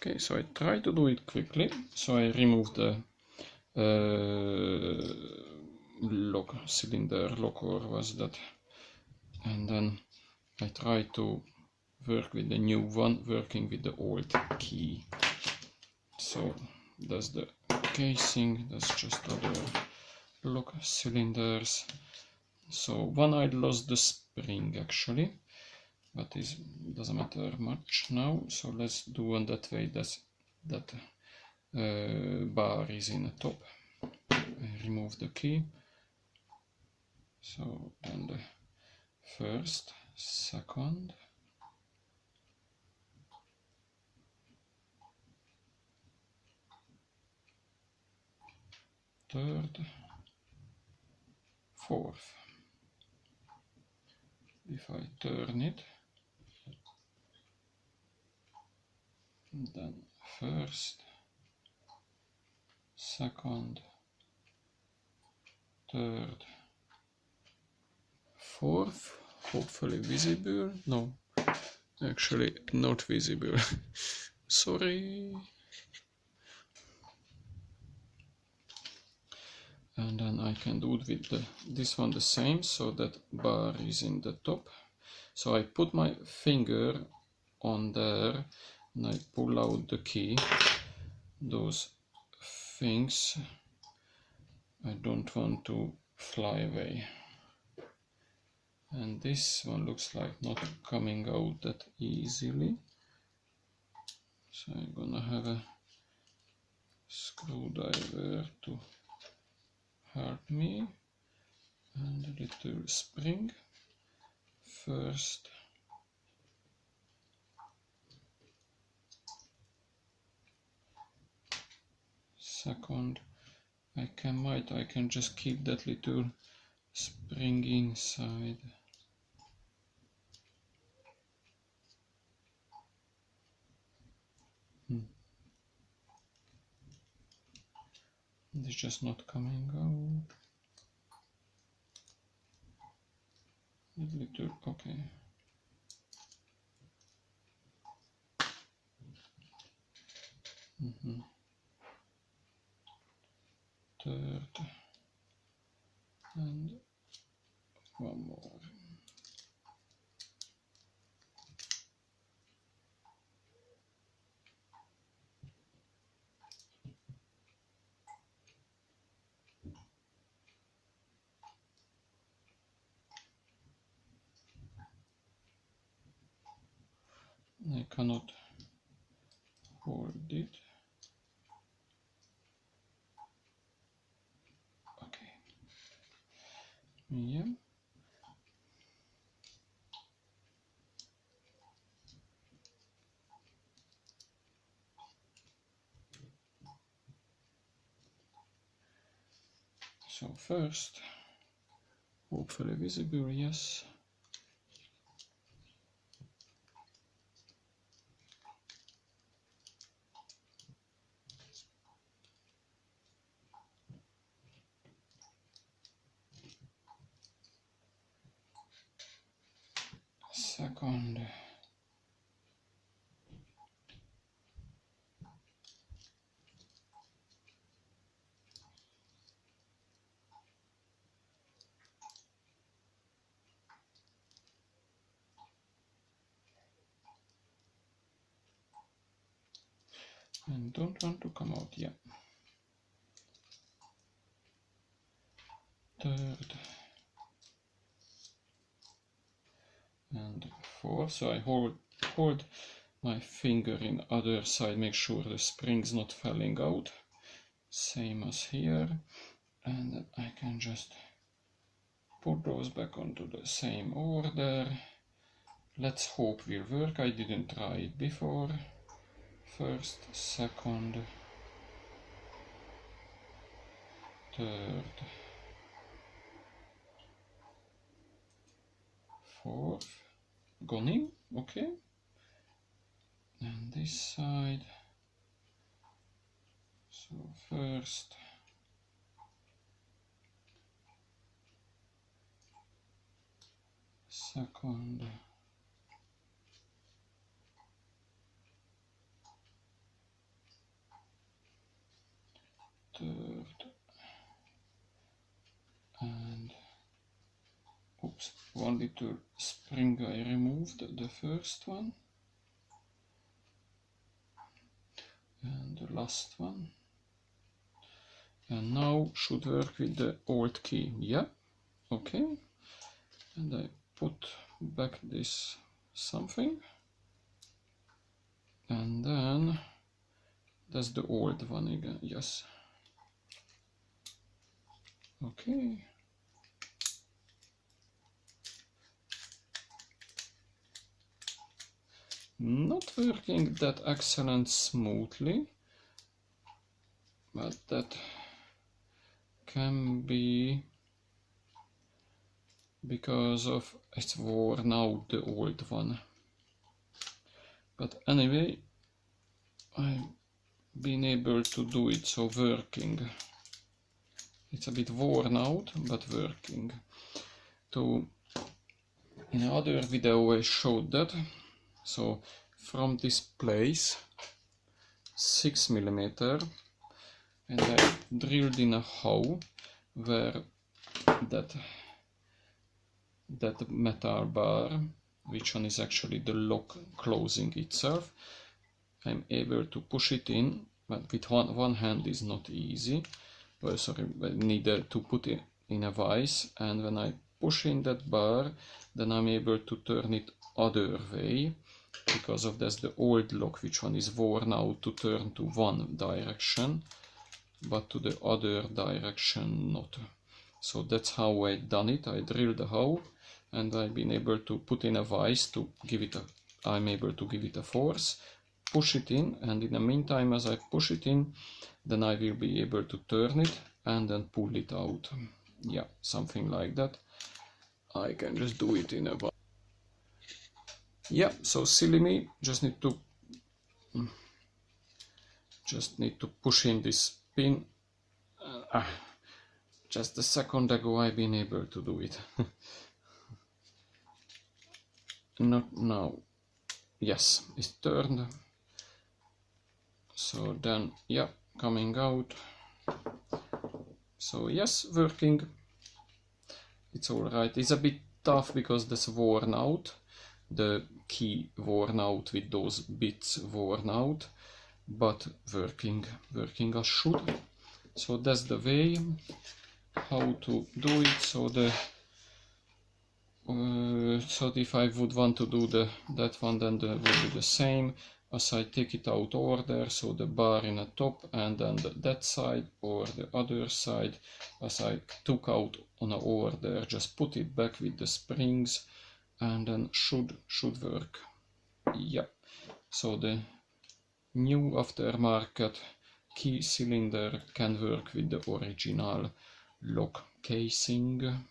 Okay, so I try to do it quickly. So I remove the lock cylinder lock, or was that, and then I try to work with the new one, working with the old key. So that's the casing, that's just other lock cylinders. So one I lost the spring actually, but it doesn't matter much now. So let's do on that way. That bar is in the top. I remove the key. So then the first, second, third, fourth. If I turn it, then first, second, third, fourth, hopefully visible. No, actually not visible. Sorry. And then I can do it with this one the same, so that bar is in the top. So I put my finger on there and I pull out the key. Those things I don't want to fly away. And this one looks like not coming out that easily. So I'm gonna have a screwdriver to help me, and a little spring. First, second, I can just keep that little spring inside. It's just not coming out. A little, okay. Third, and one more. I cannot hold it. Okay. Yeah. So first, hopefully visible, yes. Second, and don't want to come out, yeah. Third, and fourth. So I hold my finger in other side, make sure the spring's not falling out. Same as here, and I can just put those back onto the same order. Let's hope will work. I didn't try it before. First, second, third, fourth, gone in, okay. And this side, so first, second, one little spring I removed, the first one, and the last one, and now should work with the Alt key. Yeah, okay, and I put back this something, and then that's the old one again. Yes, okay. Not working that excellent smoothly, but that can be because of it's worn out, the old one. But anyway, I've been able to do it, so working. It's a bit worn out, but working. In another video I showed that. So from this place, 6 mm, and I drilled in a hole where that metal bar, which one is actually the lock closing itself, I'm able to push it in, but with one hand is not easy. Well, sorry, I need to put it in a vise, and when I push in that bar, then I'm able to turn it other way, because of that's the old lock, which one is worn out, to turn to one direction, but to the other direction not. So that's how I done it. I drilled a hole, and I've been able to put in a vise to give it I'm able to give it a force, push it in, and in the meantime, as I push it in, then I will be able to turn it and then pull it out. Yeah, something like that. I can just do it in a vise. Yeah, so silly me, just need to push in this pin. Just a second ago I've been able to do it. Not now. Yes, it's turned. So then, yeah, coming out. So yes, working. It's alright. It's a bit tough because that's worn out. The key worn out with those bits worn out, but working as should. So that's the way how to do it. So so if I would want to do that one, then would be the same as I take it out order. So the bar in the top, and then that side or the other side, as I took out on a order, just put it back with the springs, and then should work. Yeah. So the new aftermarket key cylinder can work with the original lock casing.